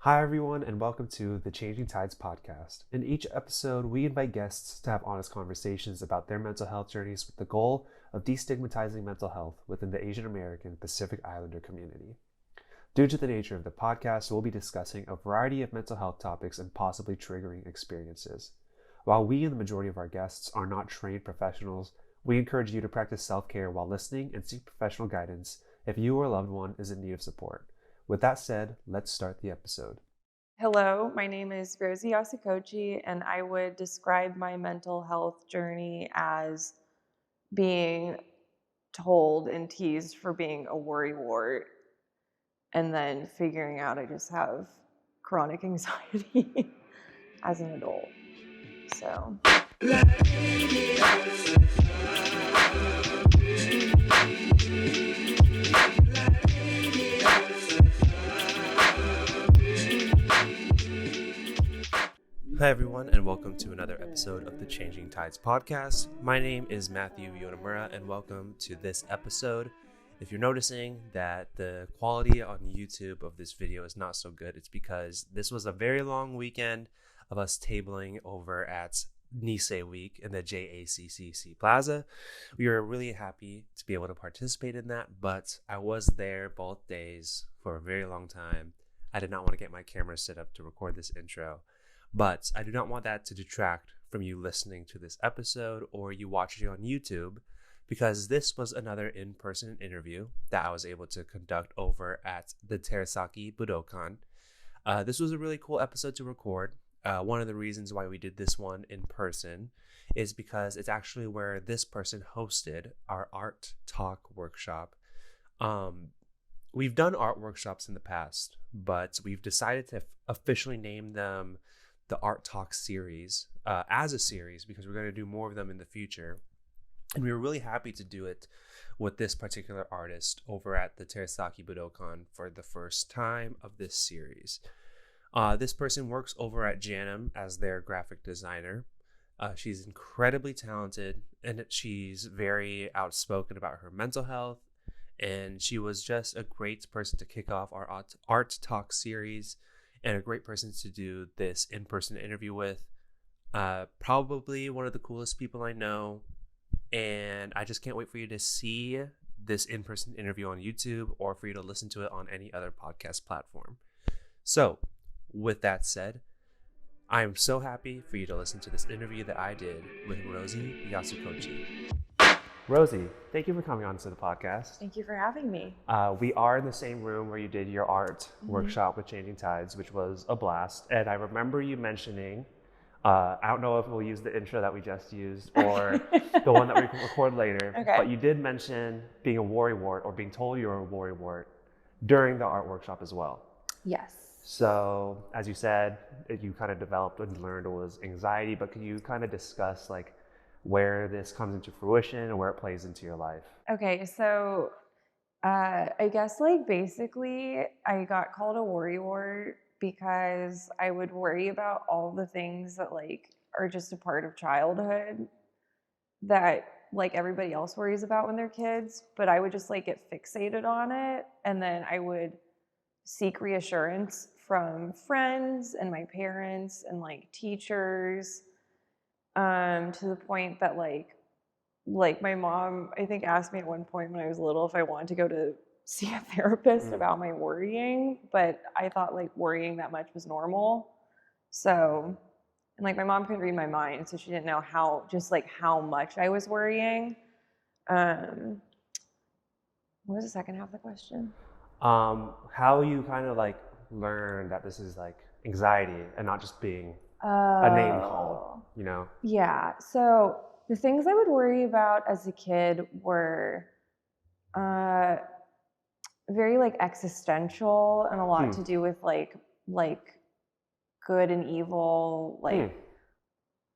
Hi, everyone, and welcome to the Changing Tides podcast. In each episode, we invite guests to have honest conversations about their mental health journeys with the goal of destigmatizing mental health within the Asian American Pacific Islander community. Due to the nature of the podcast, we'll be discussing a variety of mental health topics and possibly triggering experiences. While we and the majority of our guests are not trained professionals, we encourage you to practice self-care while listening and seek professional guidance if you or a loved one is in need of support. With that said, let's start the episode. Hello, my name is Rosie Yasukochi, and I would describe my mental health journey as being told and teased for being a worrywart, and then figuring out I just have chronic anxiety as an adult. So. Hi, everyone, and welcome to another episode of the Changing Tides podcast. My name is Matthew Yonemura, and welcome to this episode. If you're noticing that the quality on YouTube of this video is not so good, it's because this was a very long weekend of us tabling over at Nisei Week in the JACCC Plaza. We were really happy to be able to participate in that, but I was there both days for a very long time. I did not want to get my camera set up to record this intro. But I do not want that to detract from you listening to this episode or you watching it on YouTube, because this was another in-person interview that I was able to conduct over at the Terasaki Budokan. This was a really cool episode to record. One of the reasons why we did this one in person is because it's actually where this person hosted our art talk workshop. We've done art workshops in the past, but we've decided to officially name them the Art Talk series as a series because we're going to do more of them in the future. And we were really happy to do it with this particular artist over at the Terasaki Budokan for the first time of this series. This person works over at Janum as their graphic designer. She's incredibly talented and she's very outspoken about her mental health. And she was just a great person to kick off our Art Talk series. And a great person to do this in-person interview with. Probably one of the coolest people I know. And I just can't wait for you to see this in-person interview on YouTube or for you to listen to it on any other podcast platform. So, with that said, I am so happy for you to listen to this interview that I did with Rosie Yasukochi. Rosie, thank you for coming on to the podcast. Thank you for having me. We are in the same room where you did your art workshop with Changing Tides, which was a blast. And I remember you mentioning, I don't know if we'll use the intro that we just used or the one that we can record later, but you did mention being a worrywart or being told you were a worrywart during the art workshop as well. Yes. So as you said, you kind of developed and learned was anxiety, but can you kind of discuss like where this comes into fruition and where it plays into your life? Okay, so I guess like basically I got called a worrywart because I would worry about all the things that like are just a part of childhood that like everybody else worries about when they're kids, but I would just like get fixated on it, and then I would seek reassurance from friends and my parents and like teachers, to the point that like my mom, I think, asked me at one point when I was little if I wanted to go to see a therapist about my worrying, but I thought like worrying that much was normal. So, and like my mom couldn't read my mind, so she didn't know how much I was worrying. What was the second half of the question? How you kind of like learn that this is like anxiety and not just being a name call, you know? Yeah. So the things I would worry about as a kid were very like existential and a lot to do with like good and evil,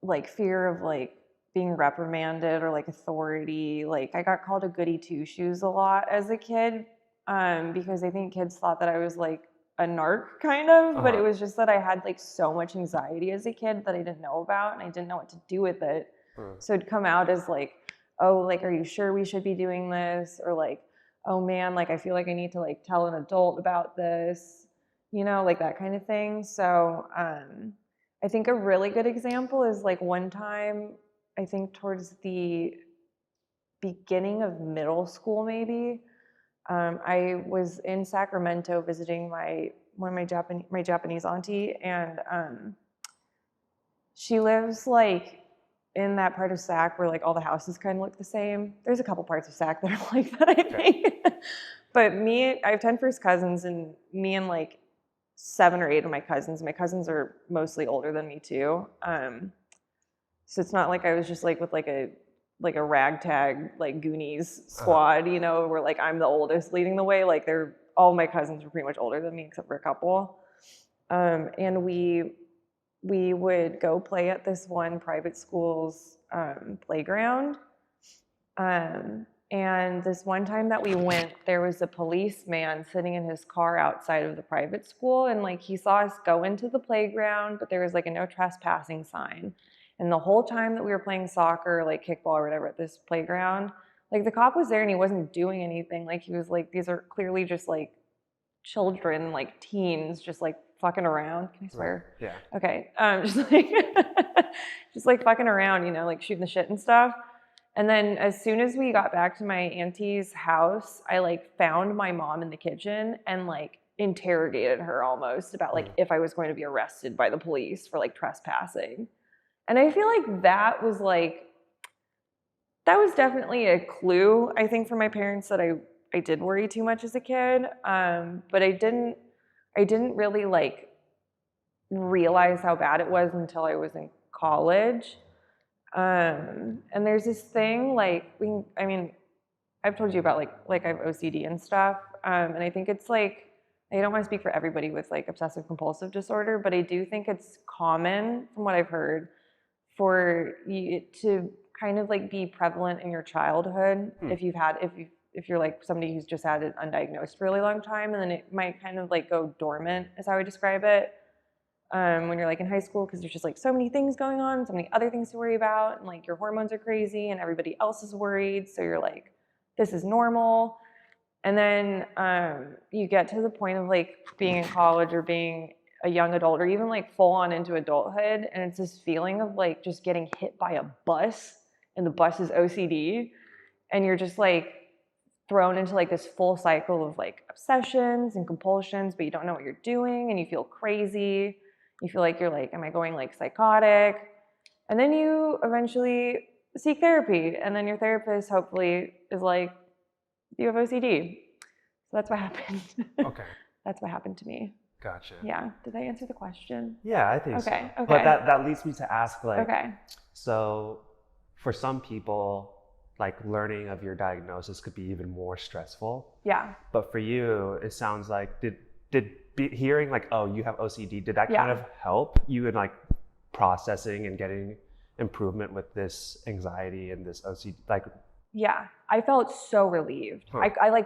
like fear of like being reprimanded or like authority. Like I got called a goody two shoes a lot as a kid, because I think kids thought that I was like a narc kind of, but it was just that I had like so much anxiety as a kid that I didn't know about, and I didn't know what to do with it. So it'd come out as like, oh, like, are you sure we should be doing this? Or like, oh man, like I feel like I need to like tell an adult about this. you know, like that kind of thing. So I think a really good example is like one time, I think towards the beginning of middle school, maybe, I was in Sacramento visiting my Japanese auntie, and she lives like in that part of Sac where like all the houses kind of look the same. There's a couple parts of Sac that are like that, I think. But I have 10 first cousins, and me and like 7 or 8 of my cousins. My cousins are mostly older than me too. So it's not like I was just like with like a ragtag like Goonies squad, you know, where like I'm the oldest leading the way. Like all my cousins were pretty much older than me except for a couple. And we would go play at this one private school's playground. And this one time that we went, there was a policeman sitting in his car outside of the private school, and like he saw us go into the playground, but there was like a no trespassing sign. And the whole time that we were playing soccer, like kickball or whatever at this playground, like the cop was there and he wasn't doing anything. Like he was like, these are clearly just like children, like teens, just like fucking around. Can I swear? Right. Yeah. Okay. Just like fucking around, you know, like shooting the shit and stuff. And then as soon as we got back to my auntie's house, I like found my mom in the kitchen and like interrogated her almost about like if I was going to be arrested by the police for like trespassing. And I feel like that was definitely a clue, I think, for my parents that I did worry too much as a kid. But I didn't really like realize how bad it was until I was in college. And there's this thing like I've told you about like I have OCD and stuff. And I think it's like, I don't want to speak for everybody with like obsessive compulsive disorder, but I do think it's common from what I've heard for you to kind of like be prevalent in your childhood if you're like somebody who's just had it undiagnosed for a really long time, and then it might kind of like go dormant is how I describe it. When you're like in high school, because there's just like so many things going on, so many other things to worry about, and like your hormones are crazy and everybody else is worried, so you're like, this is normal. And then you get to the point of like being in college or being a young adult or even like full on into adulthood, and it's this feeling of like just getting hit by a bus, and the bus is OCD, and you're just like thrown into like this full cycle of like obsessions and compulsions, but you don't know what you're doing and you feel crazy. You feel like you're like, am I going like psychotic? And then you eventually seek therapy, and then your therapist hopefully is like, you have OCD. So that's what happened. Okay. That's what happened to me. Gotcha. Yeah. Did I answer the question? Yeah, I think Okay. so. Okay. But that leads me to ask like, okay. So for some people, like learning of your diagnosis could be even more stressful. Yeah. But for you, it sounds like hearing like, oh, you have OCD, did that kind of help you in like processing and getting improvement with this anxiety and this OCD? Like, yeah, I felt so relieved. Huh. I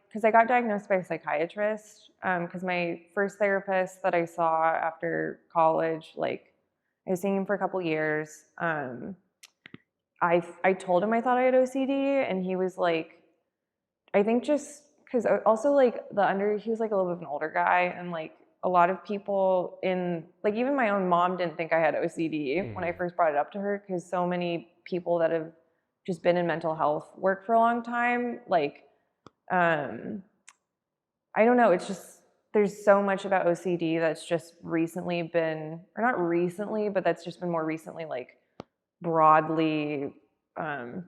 because I got diagnosed by a psychiatrist. Because my first therapist that I saw after college, like I was seeing him for a couple years. I told him I thought I had OCD, and he was like, I think just because also like he was like a little bit of an older guy, and like a lot of people in like even my own mom didn't think I had OCD when I first brought it up to her, because so many people that have just been in mental health work for a long time, like I don't know, it's just there's so much about OCD that's just recently been, or not recently, but that's just been more recently like broadly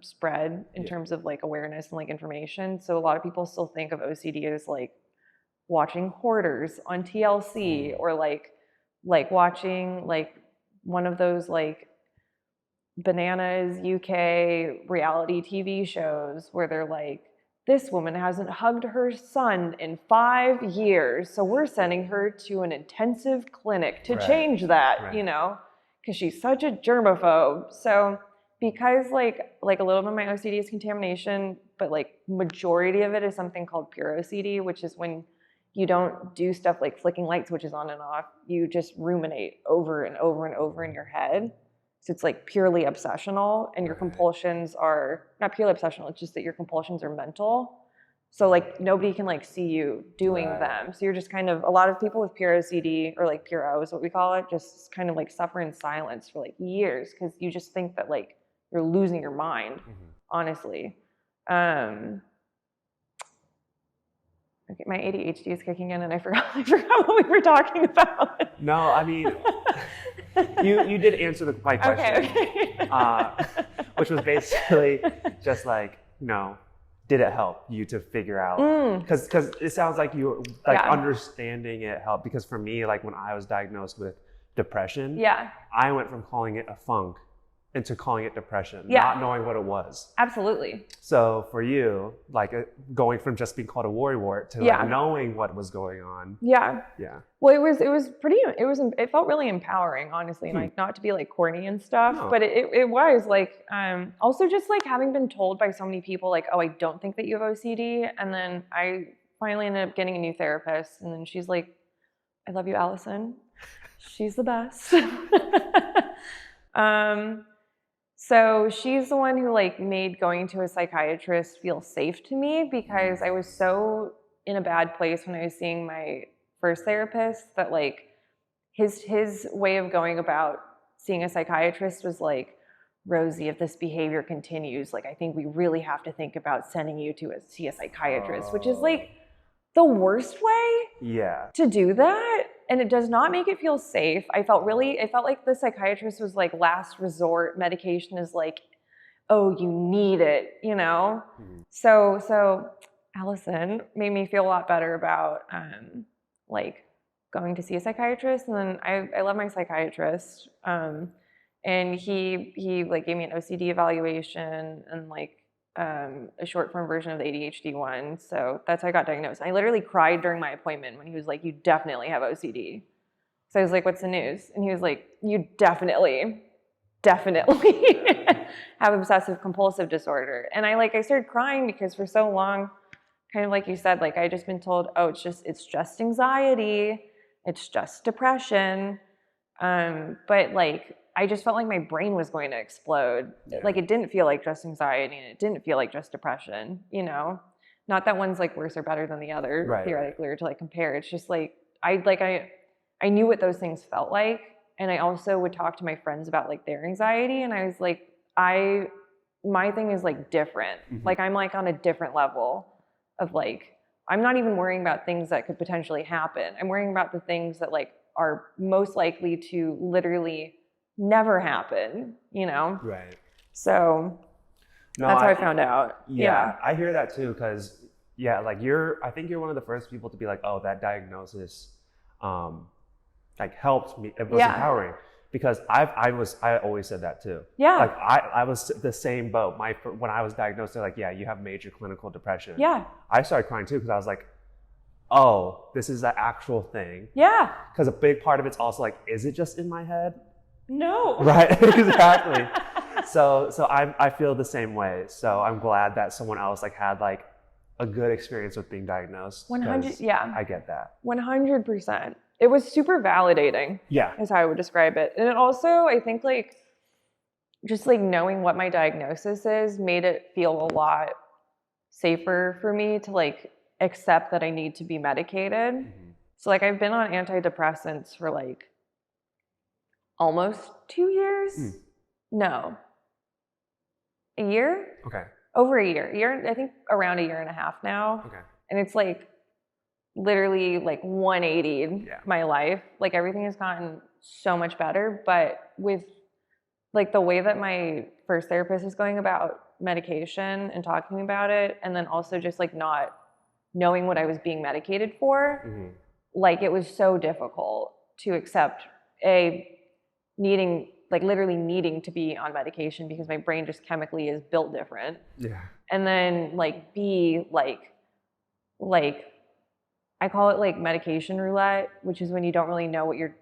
spread in terms of like awareness and like information. So a lot of people still think of OCD as like watching Hoarders on TLC, or like watching like one of those like Bananas UK reality TV shows where they're like, this woman hasn't hugged her son in 5 years, so we're sending her to an intensive clinic to change that, you know, because she's such a germaphobe. So because like a little bit of my OCD is contamination, but like majority of it is something called pure OCD, which is when you don't do stuff like flicking light switches on and off, you just ruminate over and over and over in your head. So it's like purely obsessional, and your compulsions are not purely obsessional, it's just that your compulsions are mental. So like nobody can like see you doing them. So you're just kind of, a lot of people with pure OCD, or like pure O is what we call it, just kind of like suffer in silence for like years because you just think that like you're losing your mind, honestly. Okay, my ADHD is kicking in and I forgot what we were talking about. No, I mean, you did answer my question, which was basically just like, did it help you to figure out? Because it sounds like you understanding it helped. Because for me, like when I was diagnosed with depression, I went from calling it a funk into calling it depression, not knowing what it was. Absolutely. So for you, like going from just being called a worrywart to like knowing what was going on. Yeah. Well, it felt really empowering, honestly, and like not to be like corny and stuff, but it was like, also just like having been told by so many people like, oh, I don't think that you have OCD. And then I finally ended up getting a new therapist, and then she's like, I love you, Allison. She's the best. So she's the one who like made going to a psychiatrist feel safe to me, because I was so in a bad place when I was seeing my first therapist that like his way of going about seeing a psychiatrist was like, Rosie, if this behavior continues, like I think we really have to think about sending you to see a psychiatrist, which is like the worst way to do that. And it does not make it feel safe. It felt like the psychiatrist was like last resort. Medication is like, oh, you need it, So Allison made me feel a lot better about like going to see a psychiatrist. And then I love my psychiatrist. And he like gave me an OCD evaluation and like a short form version of the ADHD one. So that's how I got diagnosed. I literally cried during my appointment when he was like, you definitely have OCD. So I was like, what's the news? And he was like, you definitely have obsessive compulsive disorder. And I started crying because for so long, kind of like you said, like I just been told, oh, it's just anxiety. It's just depression. But like, I just felt like my brain was going to explode. Like it didn't feel like just anxiety, and it didn't feel like just depression, Not that one's like worse or better than the other, theoretically, or to like compare. It's just like I knew what those things felt like, and I also would talk to my friends about like their anxiety, and I was like, my thing is like different. Like I'm like on a different level of like, I'm not even worrying about things that could potentially happen. I'm worrying about the things that like are most likely to literally never happen, Right. So that's how I found out. Yeah, I hear that too, because like I think you're one of the first people to be like, oh, that diagnosis like helped me. It was empowering, because I always said that too. Yeah. Like I was the same boat. When I was diagnosed, they're like, yeah, you have major clinical depression. Yeah. I started crying too, because I was like, oh, this is the actual thing. Yeah. Because a big part of it's also like, is it just in my head? No. Right, exactly. So I feel the same way. So I'm glad that someone else like had like a good experience with being diagnosed. 100, yeah. I get that. 100%. It was super validating. Yeah. Is how I would describe it. And it also, I think like, just like knowing what my diagnosis is made it feel a lot safer for me to like accept that I need to be medicated. So like I've been on antidepressants for like almost 2 years. No. A year? Okay. Over a year. I think around a year and a half now. Okay. And it's like literally like 180 my life. Like everything has gotten so much better, but with like the way that my first therapist is going about medication and talking about it, and then also just like not knowing what I was being medicated for, like it was so difficult to accept literally needing to be on medication because my brain just chemically is built different. Yeah. And then like B, like I call it like medication roulette, which is when you don't really know what you're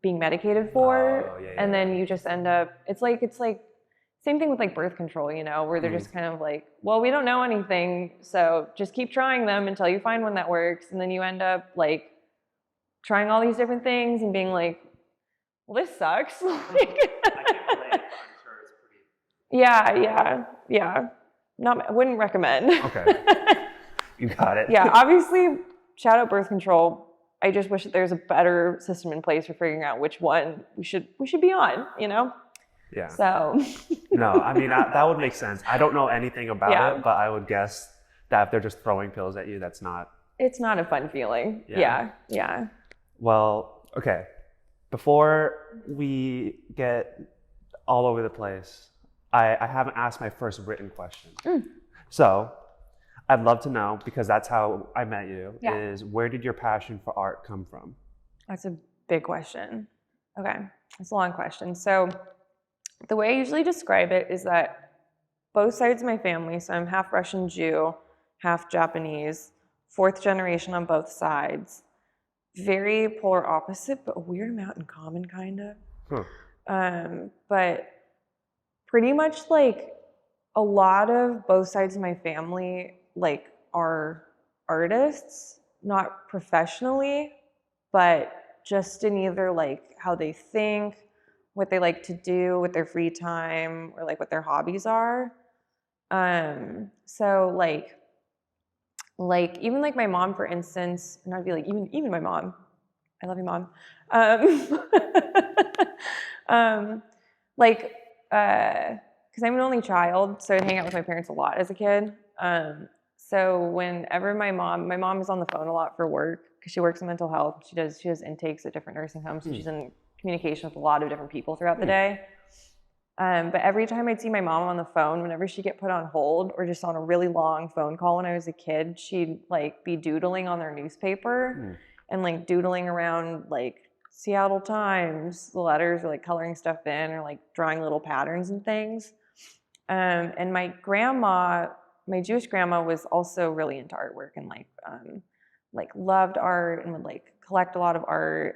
being medicated for. Oh, yeah, and then you just end up, it's like same thing with like birth control, where they're just kind of like, well, we don't know anything, so just keep trying them until you find one that works. And then you end up like trying all these different things and being like, well, this sucks. I can't relate, but I'm sure it's pretty. Yeah. I wouldn't recommend. Okay. You got it. Yeah, obviously, shout out birth control. I just wish that there's a better system in place for figuring out which one we should be on, you know? Yeah. So. No, I mean, that would make sense. I don't know anything about it, but I would guess that if they're just throwing pills at you, that's not... It's not a fun feeling. Yeah. Well, okay. Before we get all over the place, I haven't asked my first written question. So I'd love to know, because that's how I met you, is where did your passion for art come from? That's a big question. Okay, it's a long question. So the way I usually describe it is that both sides of my family, so I'm half Russian Jew, half Japanese, 4th generation on both sides, very polar opposite, but a weird amount in common, kind of. But pretty much like a lot of both sides of my family like are artists, not professionally, but just in either like how they think, what they like to do with their free time, or like what their hobbies are. So like even like my mom, for instance, and I'd be like, even my mom, I love you, Mom. Because I'm an only child, so I'd hang out with my parents a lot as a kid. So whenever my mom is on the phone a lot for work, because she works in mental health. She does intakes at different nursing homes, so she's in communication with a lot of different people throughout the day. But every time I'd see my mom on the phone, whenever she'd get put on hold or just on a really long phone call when I was a kid, she'd like be doodling on their newspaper and like doodling around like Seattle Times, the letters, or like coloring stuff in, or like drawing little patterns and things. And my grandma, my Jewish grandma, was also really into artwork and like loved art and would like collect a lot of art.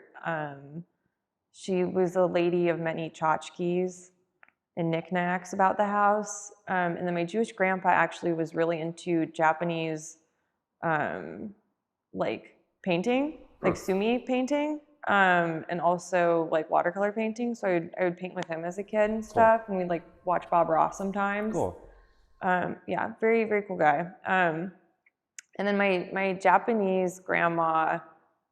She was a lady of many tchotchkes and knickknacks about the house. And then my Jewish grandpa actually was really into Japanese like painting, like sumi painting, and also like watercolor painting. So I would paint with him as a kid and stuff, and we'd like watch Bob Ross sometimes. Yeah, very, very cool guy. And then my Japanese grandma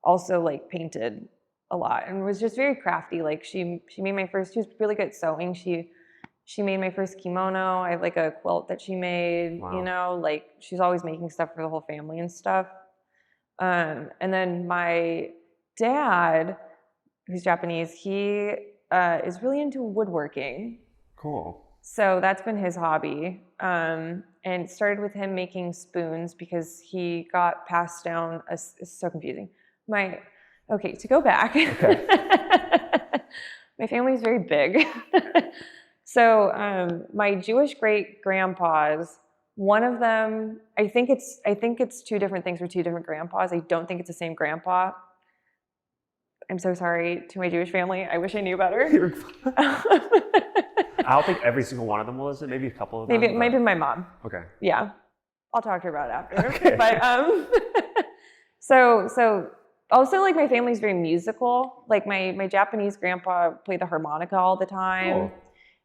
also like painted a lot and was just very crafty. Like she made my first, she was really good at sewing. She made my first kimono. I have like a quilt that she made, you know, like she's always making stuff for the whole family and stuff. And then my dad, who's Japanese, he is really into woodworking. Cool. So that's been his hobby. And it started with him making spoons because he got passed down, it's so confusing. Okay, to go back. Okay. My family is very big. So my Jewish great-grandpas, one of them, I think it's two different things for two different grandpas. I don't think it's the same grandpa. I'm so sorry to my Jewish family. I wish I knew better. I don't think every single one of them will listen. Maybe a couple of them. Maybe my mom. Okay. Yeah. I'll talk to her about it after. Okay. But so also like my family's very musical. Like my Japanese grandpa played the harmonica all the time. Cool.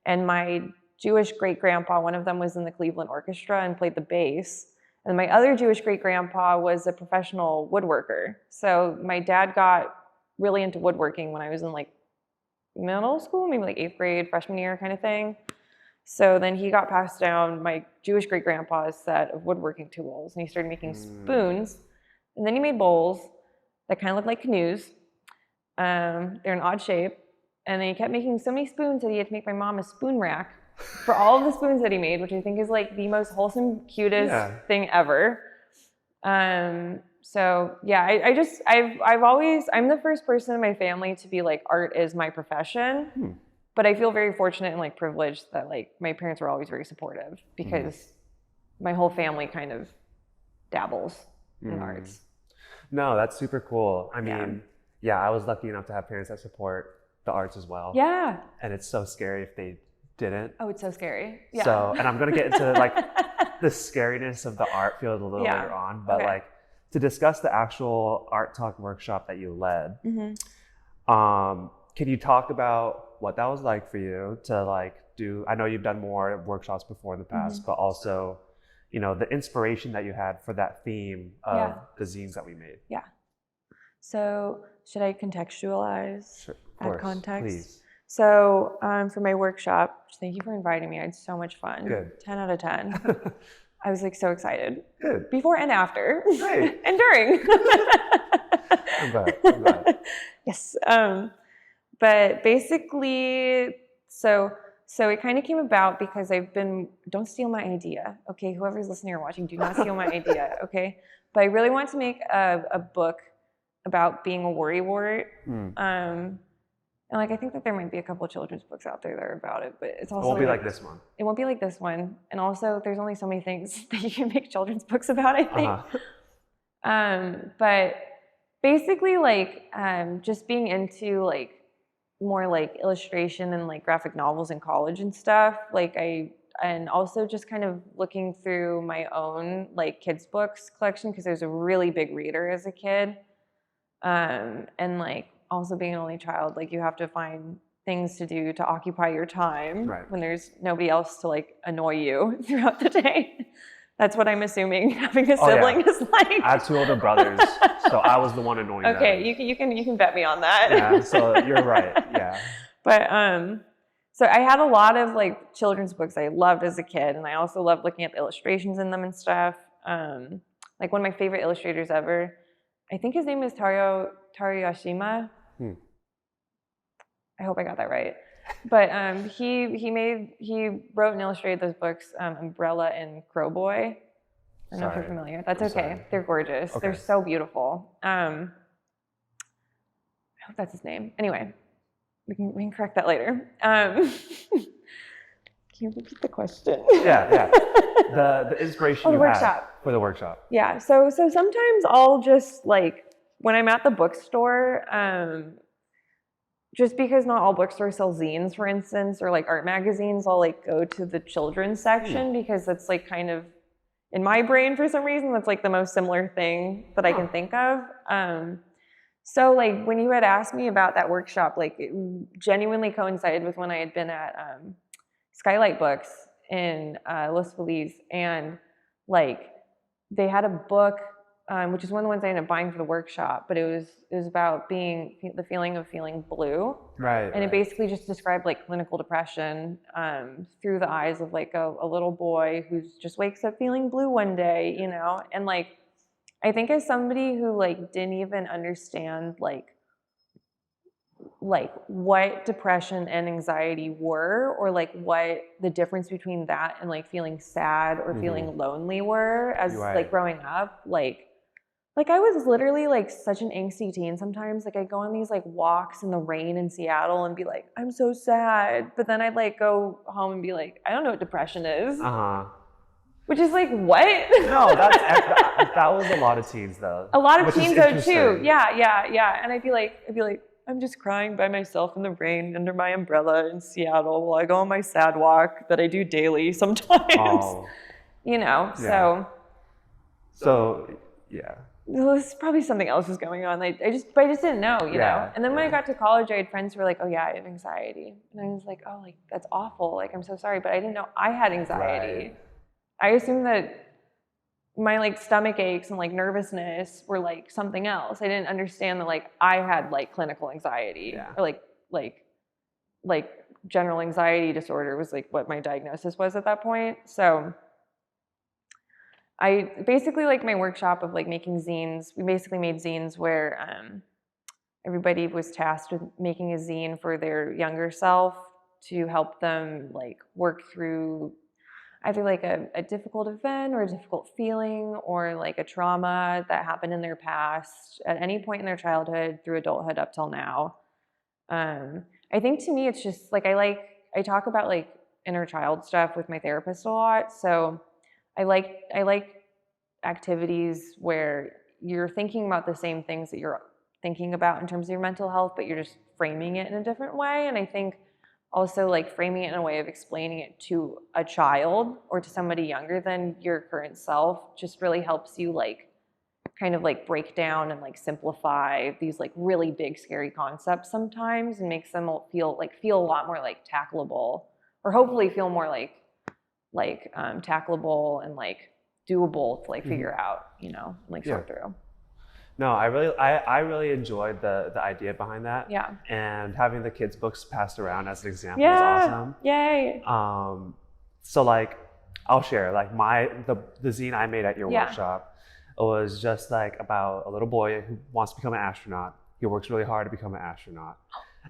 And my Jewish great-grandpa, one of them was in the Cleveland Orchestra and played the bass. And my other Jewish great-grandpa was a professional woodworker. So my dad got really into woodworking when I was in like middle school, maybe like 8th grade, freshman year kind of thing. So then he got passed down my Jewish great-grandpa's set of woodworking tools, and he started making spoons. And then he made bowls that kind of looked like canoes. They're an odd shape. And then he kept making so many spoons that he had to make my mom a spoon rack for all of the spoons that he made, which I think is like the most wholesome, cutest thing ever. So yeah, I'm the first person in my family to be like, art is my profession. But I feel very fortunate and like privileged that like my parents were always very supportive because my whole family kind of dabbles in arts. No, that's super cool. I mean, I was lucky enough to have parents that support the arts as well. Yeah. And it's so scary if they didn't. Oh, it's so scary. Yeah. So, and I'm going to get into like the scariness of the art field a little later on, but like to discuss the actual art talk workshop that you led, can you talk about what that was like for you to like do? I know you've done more workshops before in the past, but also, the inspiration that you had for that theme of the zines that we made. Yeah. So should I contextualize? Sure, of add course, context? please. So for my workshop, thank you for inviting me. I had so much fun. Good. 10 out of 10. I was like so excited. Good. Before and after. Great. And during. I'm glad. Yes. But basically, so it kind of came about because don't steal my idea, okay? Whoever's listening or watching, do not steal my idea, okay? But I really want to make a book about being a worrywart. And like I think that there might be a couple of children's books out there that are about it, but it's also It won't be like this one. It won't be like this one. And also there's only so many things that you can make children's books about, I think. But basically like just being into like more like illustration and like graphic novels in college and stuff, and also just kind of looking through my own like kids books collection because I was a really big reader as a kid. And like also being an only child, like you have to find things to do to occupy your time when there's nobody else to like annoy you throughout the day. That's what I'm assuming having a sibling is like. I had 2 older brothers, so I was the one annoying them. Okay, you can bet me on that. Yeah, so you're right. Yeah. But so I had a lot of like children's books I loved as a kid, and I also loved looking at the illustrations in them and stuff. Like one of my favorite illustrators ever, I think his name is Taro Yashima. I hope I got that right. But he wrote and illustrated those books, Umbrella and Crowboy. I don't know if you're familiar. That's okay. Sorry. They're gorgeous. Okay. They're so beautiful. I hope that's his name. Anyway, we can correct that later. Can you repeat the question? Yeah. The inspiration you had for the workshop. Yeah. So sometimes I'll just like when I'm at the bookstore. Just because not all bookstores sell zines, for instance, or like art magazines, I'll like go to the children's section because that's like kind of in my brain for some reason, that's like the most similar thing that I can think of. So like when you had asked me about that workshop, like it genuinely coincided with when I had been at Skylight Books in Los Feliz, and like they had a book, which is one of the ones I ended up buying for the workshop, but it was about the feeling of feeling blue. Right. And it basically just described like clinical depression through the eyes of like a little boy who just wakes up feeling blue one day, and like I think as somebody who like didn't even understand like what depression and anxiety were, or like what the difference between that and like feeling sad or feeling lonely were as like growing up, like I was literally like such an angsty teen sometimes. Like I'd go on these like walks in the rain in Seattle and be like, I'm so sad. But then I'd like go home and be like, I don't know what depression is. Which is like, what? No, that was a lot of teens though. A lot of teens though too. Yeah. And I'd be like, I'm just crying by myself in the rain under my umbrella in Seattle while I go on my sad walk that I do daily sometimes. So yeah. There's probably something else was going on. I just didn't know, you know? And then when I got to college, I had friends who were like, oh yeah, I have anxiety. And I was like, oh, like, that's awful. Like, I'm so sorry. But I didn't know I had anxiety. Right. I assumed that my like stomach aches and like nervousness were like something else. I didn't understand that like I had like clinical anxiety or like general anxiety disorder was like what my diagnosis was at that point. So I basically like my workshop of like making zines. We basically made zines where everybody was tasked with making a zine for their younger self to help them like work through either like a difficult event or a difficult feeling or like a trauma that happened in their past at any point in their childhood through adulthood up till now. I think to me it's just like I talk about like inner child stuff with my therapist a lot. So I like activities where you're thinking about the same things that you're thinking about in terms of your mental health, but you're just framing it in a different way. And I think also like framing it in a way of explaining it to a child or to somebody younger than your current self just really helps you like kind of like break down and like simplify these like really big scary concepts sometimes and makes them feel a lot more like tackleable, or hopefully feel more like tackleable and like doable to like figure out, you know, like sort through. No, I really enjoyed the idea behind that. Yeah. And having the kids' books passed around as an example is awesome. Yay. So like, I'll share like the zine I made at your workshop. It was just like about a little boy who wants to become an astronaut. He works really hard to become an astronaut.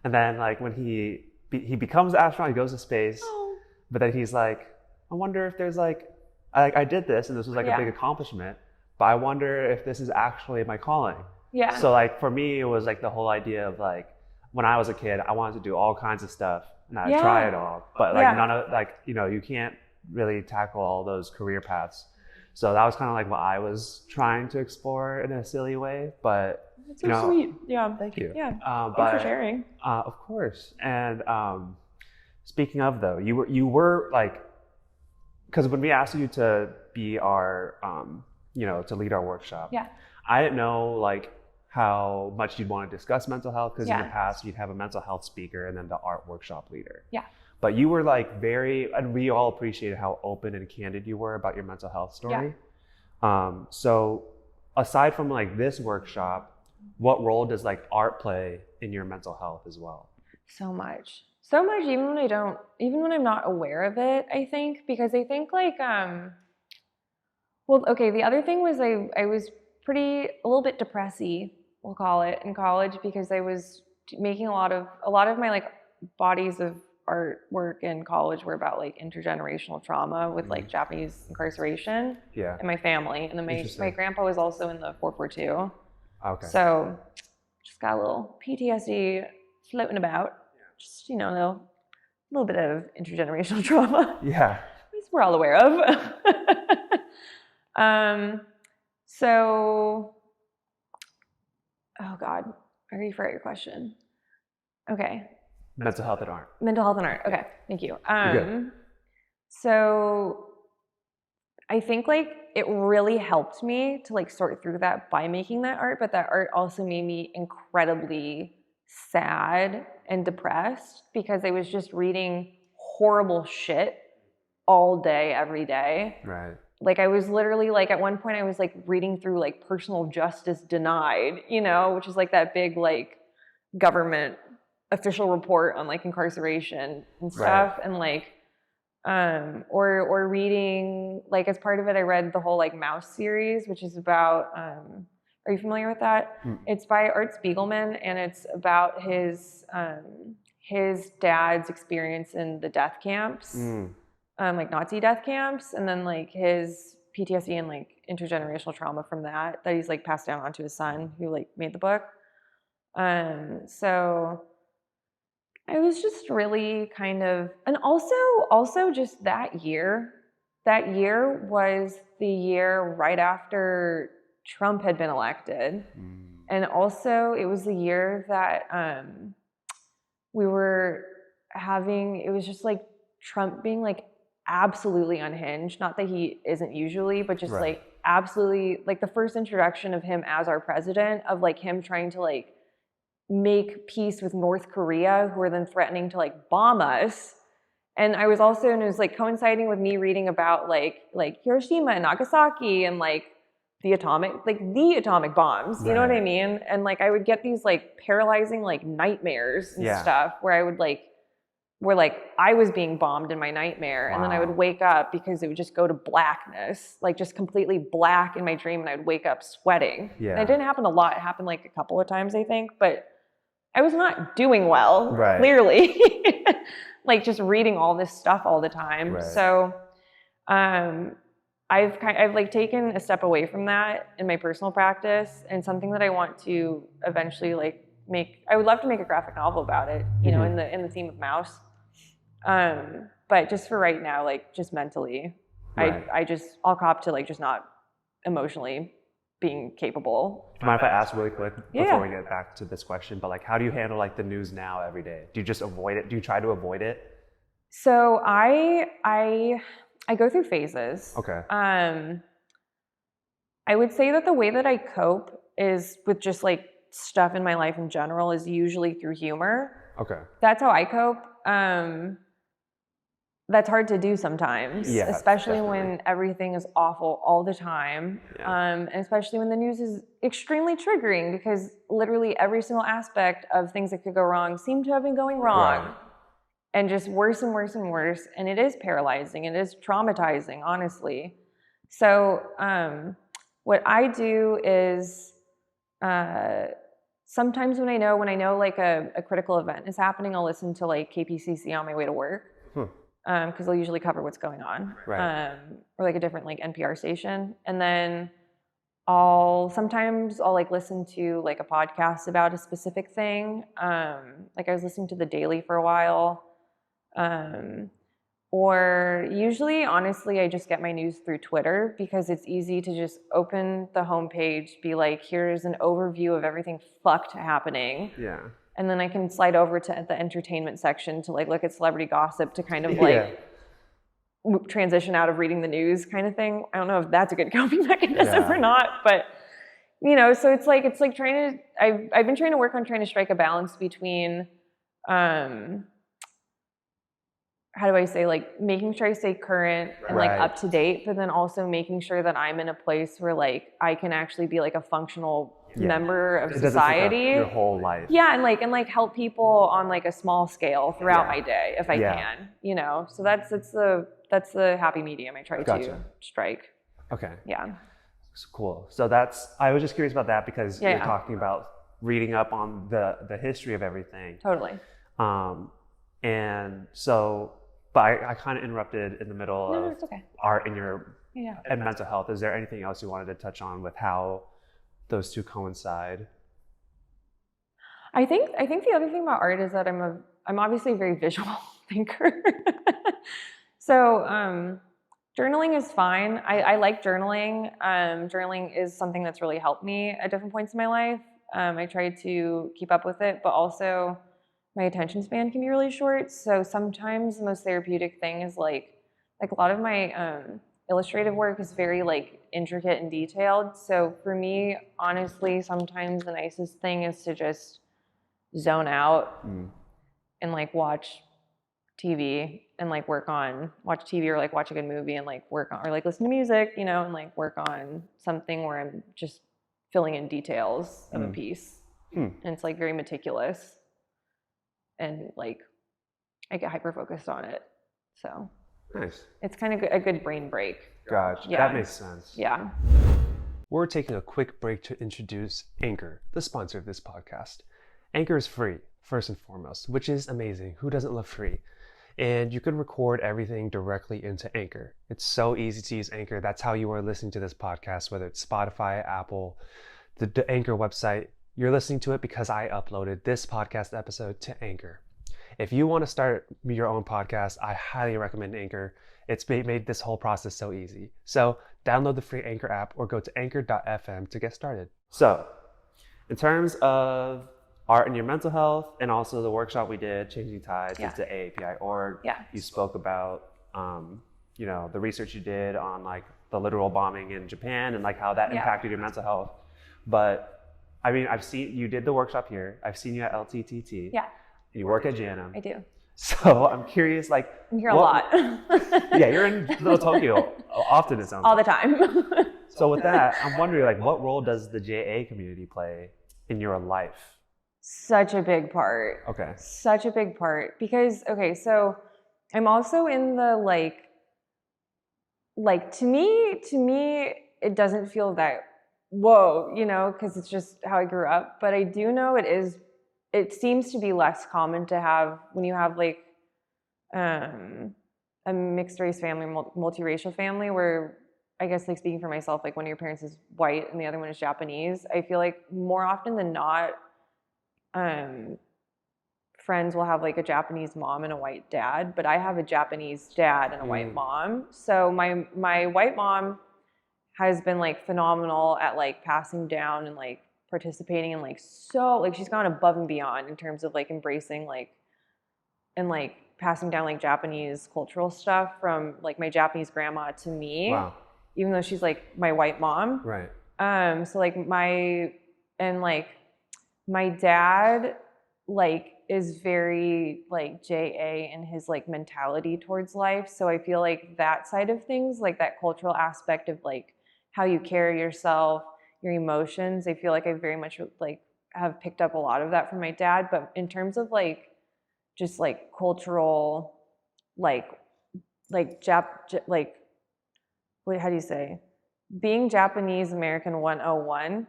And then like when he becomes an astronaut, he goes to space. Oh. But then he's like, I wonder if there's like, I did this and this was like a big accomplishment, but I wonder if this is actually my calling. Yeah. So like for me, it was like the whole idea of like, when I was a kid, I wanted to do all kinds of stuff and I'd try it all, but like none of like, you know, you can't really tackle all those career paths. So that was kind of like what I was trying to explore in a silly way, but it's so sweet. Yeah. Thank you. Yeah. Thanks for sharing. Of course. And speaking of though, you were like, because when we asked you to be our, you know, to lead our workshop, I didn't know like how much you'd want to discuss mental health, because in the past you'd have a mental health speaker and then the art workshop leader. Yeah. But you were like and we all appreciated how open and candid you were about your mental health story. Yeah. So aside from like this workshop, what role does like art play in your mental health as well? So much, even when I'm not aware of it, I think, because I think like, well, okay, the other thing was I was a little bit depressy, we'll call it, in college, because I was making a lot of my like bodies of artwork in college were about like intergenerational trauma with like Japanese incarceration in my family. And then my grandpa was also in the 442. Okay. So just got a little PTSD floating about. Just, you know, a little bit of intergenerational trauma. Yeah. Which we're all aware of. So, oh God, I already forgot your question. Okay. Mental health and art. Okay, thank you. So I think like it really helped me to like sort through that by making that art, but that art also made me incredibly sad and depressed because I was just reading horrible shit all day, every day. Right. Like I was literally like at one point I was like reading through like Personal Justice Denied, you know, which is like that big like government official report on like incarceration and stuff. Right. And like or reading, like as part of it I read the whole like Mouse series, which is about are you familiar with that? It's by Art Spiegelman, and it's about his dad's experience in the death camps, like Nazi death camps, and then like his PTSD and like intergenerational trauma from that he's like passed down onto his son who like made the book. So I was just really kind of, and also just that year was the year right after Trump had been elected. And also it was the year that we were having, it was just like Trump being like absolutely unhinged. Not that he isn't usually, but just like absolutely, like the first introduction of him as our president, of like him trying to like make peace with North Korea, who were then threatening to like bomb us. And I was also, and it was like coinciding with me reading about like Hiroshima and Nagasaki and like the atomic bombs, you know what I mean? And like I would get these like paralyzing like nightmares and stuff where I would like, where like I was being bombed in my nightmare. And then I would wake up because it would just go to blackness, like just completely black in my dream, and I would wake up sweating. And it didn't happen a lot. It happened like a couple of times, I think, but I was not doing well, clearly. Like just reading all this stuff all the time. So I've like taken a step away from that in my personal practice, and something that I want to eventually like I would love to make a graphic novel about it, you know, in the theme of Mouse. But just for right now, like just mentally, I'll cop to like just not emotionally being capable. Do you mind if I ask really quick before we get back to this question? But like, how do you handle like the news now every day? Do you just avoid it? Do you try to avoid it? So I go through phases. Okay. I would say that the way that I cope is with just like stuff in my life in general is usually through humor. Okay. That's how I cope. that's hard to do sometimes, Yeah, especially definitely. when everything is awful all the time. And especially when the news is extremely triggering, because literally every single aspect of things that could go wrong seem to have been going wrong. Right. And just worse and worse and worse. And it is paralyzing. It is traumatizing, honestly. So what I do is sometimes when I know like a critical event is happening, I'll listen to like KPCC on my way to work. Because they'll usually cover what's going on, Right. or like a different like NPR station. And then sometimes I'll like listen to like a podcast about a specific thing. Like I was listening to The Daily for a while. Or usually, honestly, I just get my news through Twitter, because it's easy to just open the homepage, be like, here's an overview of everything fucked happening. Yeah. And then I can slide over to the entertainment section to like look at celebrity gossip to kind of like transition out of reading the news kind of thing. I don't know if that's a good coping mechanism or not, but so it's like trying to, I've been trying to work on trying to strike a balance between, how do I say, like making sure I stay current and like up to date, but then also making sure that I'm in a place where like I can actually be like a functional member of society. Your whole life. Yeah, and like help people on like a small scale throughout my day if I can. So that's the happy medium I try to strike. Okay. Yeah. Cool. So I was just curious about that, because you're talking about reading up on the history of everything. Totally. And so, but I kind of interrupted in the middle of it's okay. art and mental health. Is there anything else you wanted to touch on with how those two coincide? I think the other thing about art is that I'm obviously a very visual thinker. So journaling is fine. I like journaling. Journaling is something that's really helped me at different points in my life. I try to keep up with it, but also my attention span can be really short. So sometimes the most therapeutic thing is like a lot of my illustrative work is very like intricate and detailed. So for me, honestly, sometimes the nicest thing is to just zone out and like watch TV and like watch TV or like watch a good movie and like work on, or like listen to music, and like work on something where I'm just filling in details of a piece. And it's like very meticulous. And like I get hyper focused on it, so nice. It's kind of a good brain break. Gotcha. Yeah. That makes sense. Yeah. We're taking a quick break to introduce Anchor, the sponsor of this podcast. Anchor is free, first and foremost, which is amazing. Who doesn't love free? And you can record everything directly into Anchor. It's so easy to use Anchor. That's how you are listening to this podcast, whether it's Spotify, Apple, the Anchor website. You're listening to it because I uploaded this podcast episode to Anchor. If you want to start your own podcast, I highly recommend Anchor. It's made this whole process so easy. So download the free Anchor app or go to anchor.fm to get started. So in terms of art and your mental health, and also the workshop we did, Changing Tides, it's the AAPI.org. You spoke about, the research you did on like the literal bombing in Japan and like how that impacted your mental health. But I mean, I've seen you did the workshop here. I've seen you at LTTT. Yeah. You work at JNM. I do. So I'm curious, like, I'm here a lot. Yeah, you're in Little Tokyo often, it sounds all the time. So with that, I'm wondering, like, what role does the JA community play in your life? Such a big part. Okay. Such a big part, because so I'm also in the like to me it doesn't feel that whoa, because it's just how I grew up. But I do know it seems to be less common to have when you have like a mixed race family, multiracial family, where I guess like speaking for myself, like one of your parents is white and the other one is Japanese. I feel like more often than not, friends will have like a Japanese mom and a white dad, but I have a Japanese dad and a white mom. So my white mom has been like phenomenal at like passing down and like participating and like she's gone above and beyond in terms of like embracing like and like passing down like Japanese cultural stuff from like my Japanese grandma to me. Wow. Even though she's like my white mom. Right. So like my dad, like is very like JA in his like mentality towards life. So I feel like that side of things, like that cultural aspect of like how you carry yourself, your emotions, I feel like I very much like have picked up a lot of that from my dad. But in terms of like just like cultural, like like wait, how do you say? Being Japanese American 101,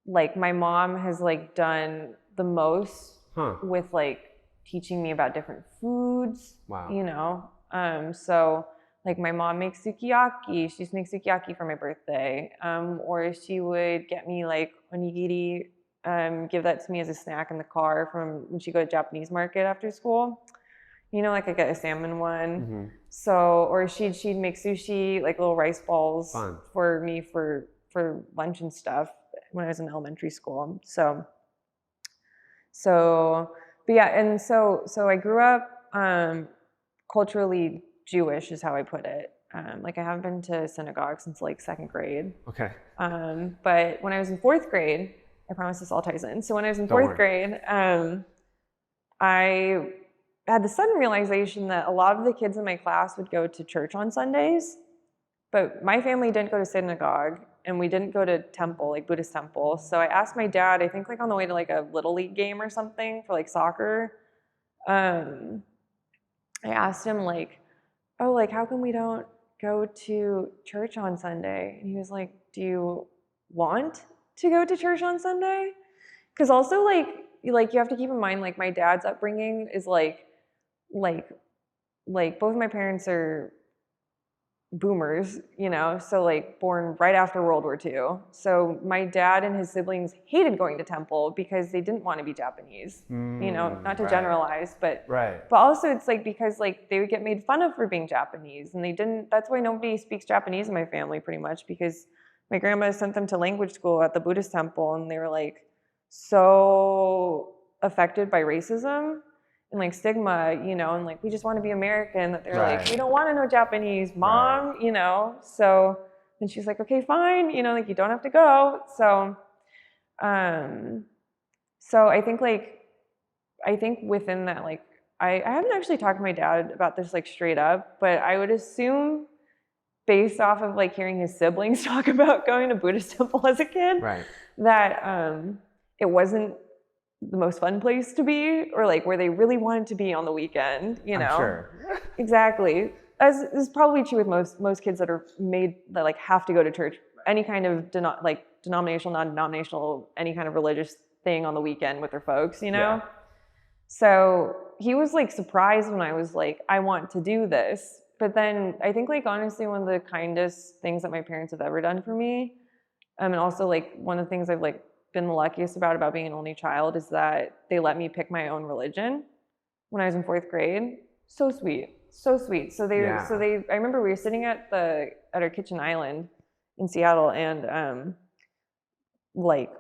like my mom has like done the most with like teaching me about different foods. Wow. You know, so like my mom makes sukiyaki. She makes sukiyaki for my birthday, or she would get me like onigiri, give that to me as a snack in the car from when she go to Japanese market after school. You know, like I get a salmon one. So, or she'd make sushi, like little rice balls for me for lunch and stuff when I was in elementary school. But yeah, and so I grew up culturally Jewish is how I put it. Like I haven't been to synagogue since like second grade. Okay. But when I was in fourth grade, I promise this all ties in. So when I was in fourth grade, I had the sudden realization that a lot of the kids in my class would go to church on Sundays, but my family didn't go to synagogue and we didn't go to temple, like Buddhist temple. So I asked my dad, I think like on the way to like a little league game or something for like soccer, I asked him like, oh, like how come we don't go to church on Sunday? And he was like, do you want to go to church on Sunday? Because also like you have to keep in mind like my dad's upbringing is like both of my parents are boomers, you know, so like born right after World War II. So my dad and his siblings hated going to temple because they didn't want to be Japanese, you know, not to generalize, but also it's like because like they would get made fun of for being Japanese and they didn't, that's why nobody speaks Japanese in my family pretty much because my grandma sent them to language school at the Buddhist temple and they were like so affected by racism and like stigma, you know, and like we just want to be American, that they're like, we don't want to know Japanese, mom, you know. So then she's like, okay, fine, you know, like you don't have to go. So so I think within that, like I haven't actually talked to my dad about this like straight up, but I would assume based off of like hearing his siblings talk about going to Buddhist temple as a kid, that it wasn't the most fun place to be, or like where they really wanted to be on the weekend, you know. I'm sure. Exactly. As is probably true with most kids that are made that like have to go to church, any kind of denominational, non-denominational, any kind of religious thing on the weekend with their folks, you know. So he was like surprised when I was like, I want to do this. But then I think like honestly one of the kindest things that my parents have ever done for me, and also like one of the things I've like been the luckiest about being an only child is that they let me pick my own religion when I was in fourth grade. So sweet, so sweet. So they I remember we were sitting at our kitchen island in Seattle, and like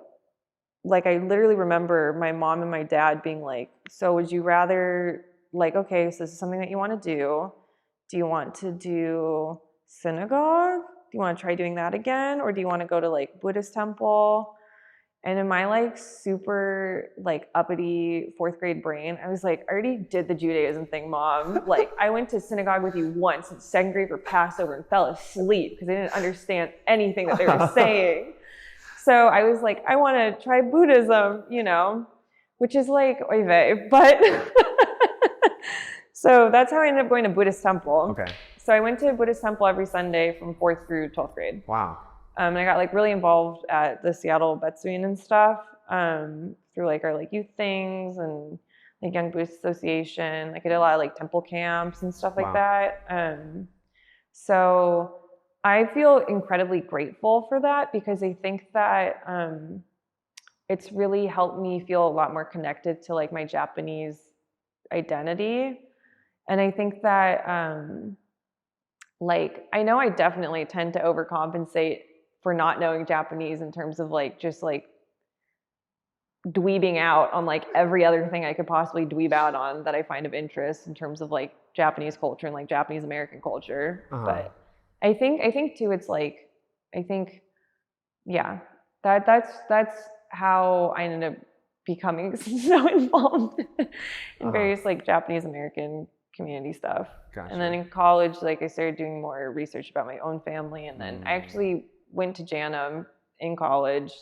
I literally remember my mom and my dad being like, so would you rather, like, okay, so this is something that you want to do. Do you want to do synagogue? Do you want to try doing that again? Or do you want to go to like Buddhist temple? And in my like super like uppity fourth grade brain, I was like, I already did the Judaism thing, mom. Like I went to synagogue with you once in second grade for Passover and fell asleep because I didn't understand anything that they were saying. So I was like, I want to try Buddhism, you know, which is like, oy vey, but so that's how I ended up going to Buddhist temple. Okay. So I went to Buddhist temple every Sunday from 4th through 12th grade. Wow. And I got like really involved at the Seattle Betsuin and stuff through like our like youth things and like Young Buddhist Association. Like I did a lot of like temple camps and stuff like that. So I feel incredibly grateful for that because I think that it's really helped me feel a lot more connected to like my Japanese identity. And I think that like I know I definitely tend to overcompensate for not knowing Japanese in terms of like just like dweebing out on like every other thing I could possibly dweeb out on that I find of interest in terms of like Japanese culture and like Japanese American culture. But I think too it's like I think that's how I ended up becoming so involved in various like Japanese American community stuff. Gotcha. And then in college, like I started doing more research about my own family, and then I actually went to JANM in college.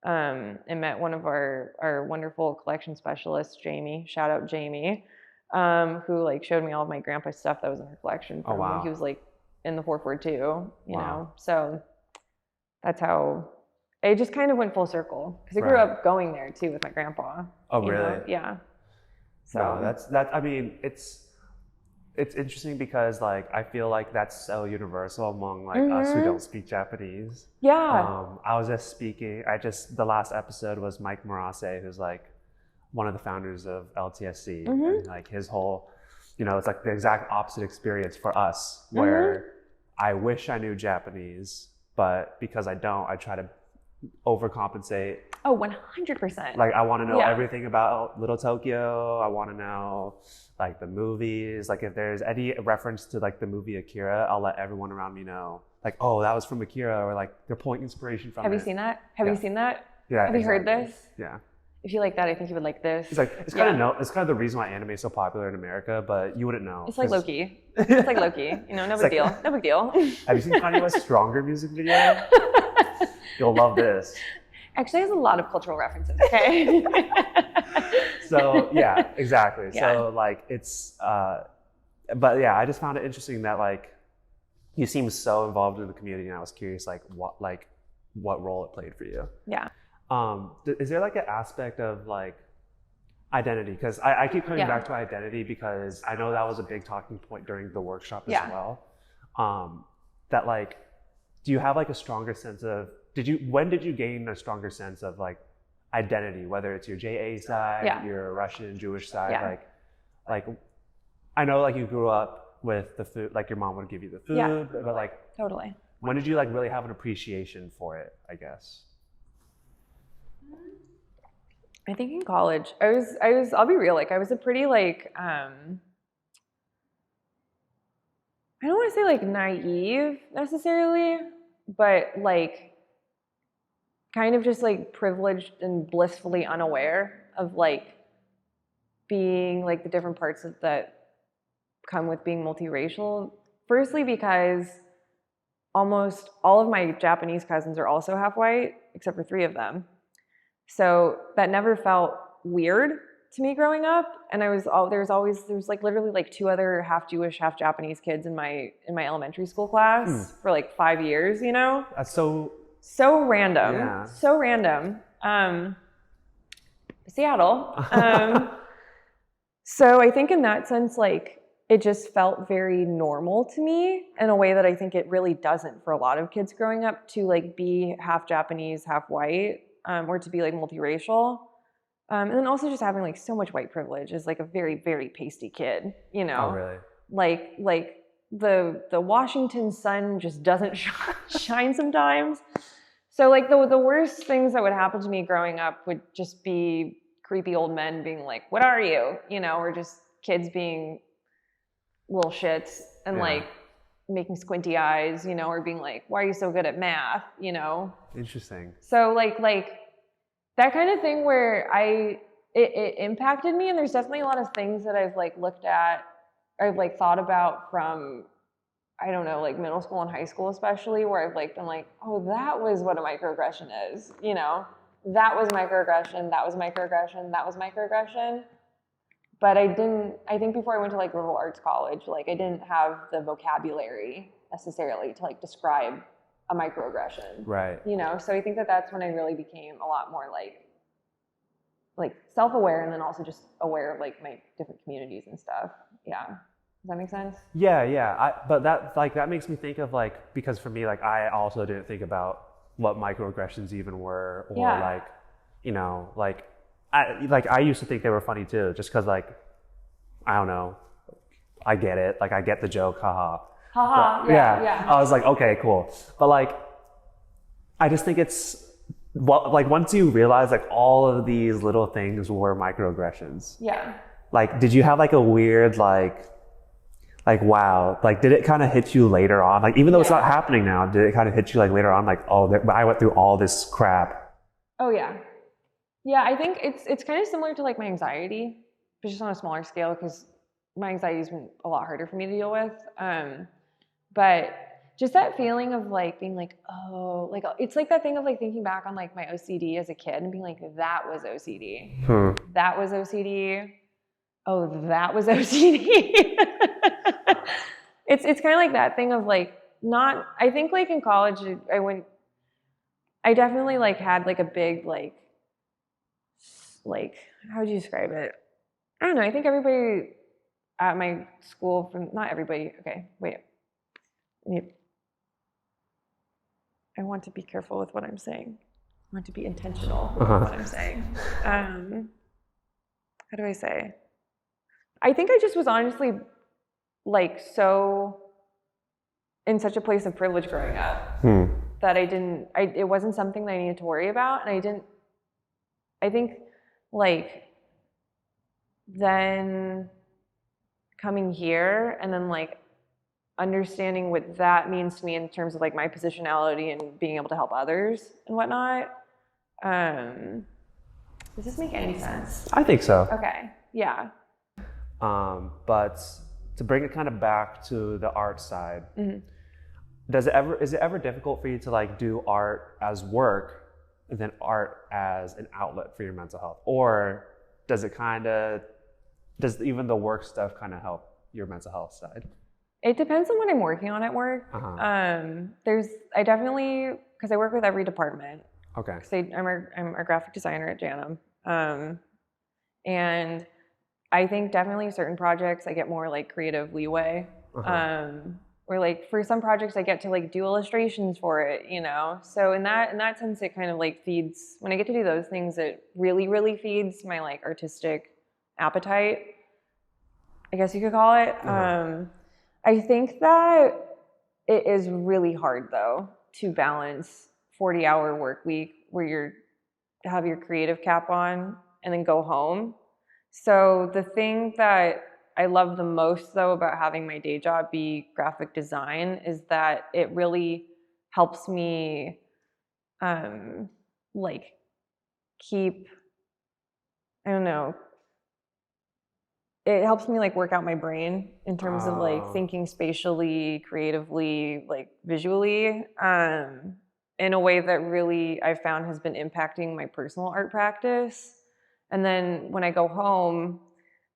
And met one of our wonderful collection specialists, Jamie. Shout out Jamie, who like showed me all of my grandpa's stuff that was in her collection from when he was like in the 442, you know. So that's how it just kind of went full circle, because I grew up going there too with my grandpa. Oh, really? Know? Yeah. So no, that's. I mean, it's interesting because like I feel like that's so universal among like us who don't speak Japanese. Yeah. I was just speaking. The last episode was Mike Murase, who's like one of the founders of LTSC, and like his whole, you know, it's like the exact opposite experience for us, where I wish I knew Japanese, but because I don't, I try to overcompensate. Oh, 100%. Like I want to know everything about Little Tokyo. I want to know like the movies. Like if there's any reference to like the movie Akira, I'll let everyone around me know. Like, oh, that was from Akira, or like they're pulling inspiration from it. Have you seen that? Have you seen that? Yeah. Have you heard this? Yeah. If you like that, I think you would like this. It's like it's kind of the reason why anime is so popular in America, but you wouldn't know. It's like Loki. It's like Loki. You know, no big deal. No big deal. Have you seen Kanye West's Stronger music video? You'll love this. Actually, has a lot of cultural references. Okay. So yeah, exactly. Yeah. So like it's, but yeah, I just found it interesting that like you seem so involved in the community, and I was curious like what role it played for you. Yeah. Is there like an aspect of like identity? Because I keep coming back to identity because I know that was a big talking point during the workshop as well. That like, do you have like a stronger sense of, when did you gain a stronger sense of like identity, whether it's your JA side, your Russian Jewish side, like I know like you grew up with the food, like your mom would give you the food, but like totally. When did you like really have an appreciation for it, I guess? I think in college, I was, I'll be real, like I was a pretty like, I don't want to say like naive necessarily, but like kind of just like privileged and blissfully unaware of like being like the different parts that come with being multiracial. Firstly, because almost all of my Japanese cousins are also half white, except for 3 of them. So that never felt weird to me growing up. And there was like literally like 2 other half Jewish, half Japanese kids in my elementary school class for like 5 years, you know? That's so random. Yeah. So random. Seattle. So I think in that sense, like it just felt very normal to me in a way that I think it really doesn't for a lot of kids growing up, to like be half Japanese, half white, or to be like multiracial. And then also just having like so much white privilege as like a very, very pasty kid, you know? Oh, really? Like the Washington sun just doesn't shine sometimes. So like the worst things that would happen to me growing up would just be creepy old men being like, "What are you?" You know, or just kids being little shits and like making squinty eyes, you know, or being like, "Why are you so good at math?" You know? Interesting. So like that kind of thing where it impacted me, and there's definitely a lot of things that I've like looked at, I've like thought about from, I don't know, like middle school and high school especially, where I've like been like, oh, that was what a microaggression is, you know? That was microaggression, that was microaggression, that was microaggression. But I think before I went to like liberal arts college, like I didn't have the vocabulary necessarily to like describe a microaggression. Right. You know, so I think that that's when I really became a lot more like self-aware, and then also just aware of like my different communities and stuff. Yeah. Does that make sense? Yeah. But that makes me think of like, because for me, like I also didn't think about what microaggressions even were, or like, you know, like I used to think they were funny too, just because like, I don't know, I get it, like I get the joke, haha. Yeah. I was like, okay, cool. But like, I just think it's like once you realize like all of these little things were microaggressions. Yeah. Like, did you have like a weird like wow, like did it kind of hit you later on? Like even though it's not happening now, did it kind of hit you like later on? Like, oh, I went through all this crap. Oh yeah. Yeah, I think it's kind of similar to like my anxiety, but just on a smaller scale because my anxiety's been a lot harder for me to deal with. But just that feeling of like being like, oh, like it's like that thing of like thinking back on like my OCD as a kid and being like, that was OCD. That was OCD. Oh, that was OCD. It's kind of like that thing of like not. I think like in college, I definitely like had like a big like how would you describe it? I don't know. I think everybody at my school, from not everybody. Okay, wait. I want to be careful with what I'm saying. I want to be intentional with what I'm saying. How do I say? I think I just was honestly like so in such a place of privilege growing up that it wasn't something that I needed to worry about. And I think like then coming here and then like understanding what that means to me in terms of like my positionality and being able to help others and whatnot. Does this make any sense? I think so. Okay, yeah. But to bring it kind of back to the art side, is it ever difficult for you to like do art as work and then art as an outlet for your mental health? Or does even the work stuff kind of help your mental health side? It depends on what I'm working on at work. I definitely, because I work with every department. Okay. I'm a graphic designer at Janum. And I think definitely certain projects I get more like creative leeway. Or like for some projects I get to like do illustrations for it, you know? So in that sense, it kind of like feeds, when I get to do those things, it really, really feeds my like artistic appetite, I guess you could call it. I think that it is really hard though to balance 40-hour work week where you have your creative cap on and then go home. So the thing that I love the most though about having my day job be graphic design is that it really helps me like keep, I don't know, it helps me like work out my brain in terms of like thinking spatially, creatively, like visually, in a way that really I've found has been impacting my personal art practice. And then when I go home,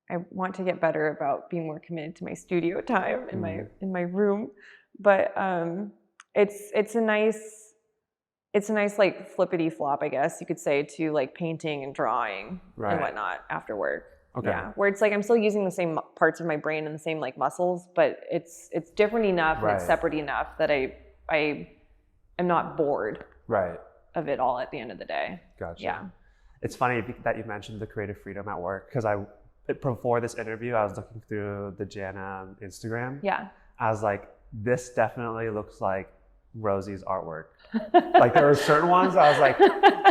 I want to get better about being more committed to my studio time in my room. But it's a nice like flippity flop, I guess you could say, to like painting and drawing and whatnot after work. Okay. Yeah, where it's like I'm still using the same parts of my brain and the same like muscles, but it's different enough and it's separate enough that I am not bored of it all at the end of the day. Gotcha. Yeah. It's funny that you mentioned the creative freedom at work, because before this interview, I was looking through the Jana Instagram. Yeah. I was like, this definitely looks like Rosie's artwork. Like there were certain ones I was like,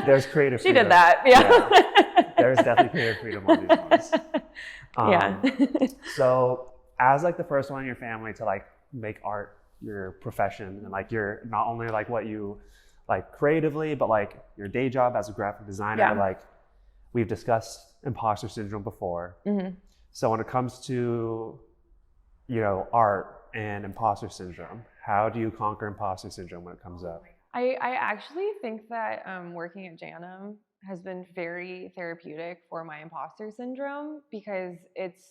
there's creative freedom. She did that, yeah. There's definitely creative freedom on these ones. So as like the first one in your family to like make art your profession, and like you're not only like what you like creatively, but like your day job as a graphic designer, like we've discussed imposter syndrome before. So when it comes to, you know, art and imposter syndrome, how do you conquer imposter syndrome when it comes up? I actually think that working at Janum has been very therapeutic for my imposter syndrome, because it's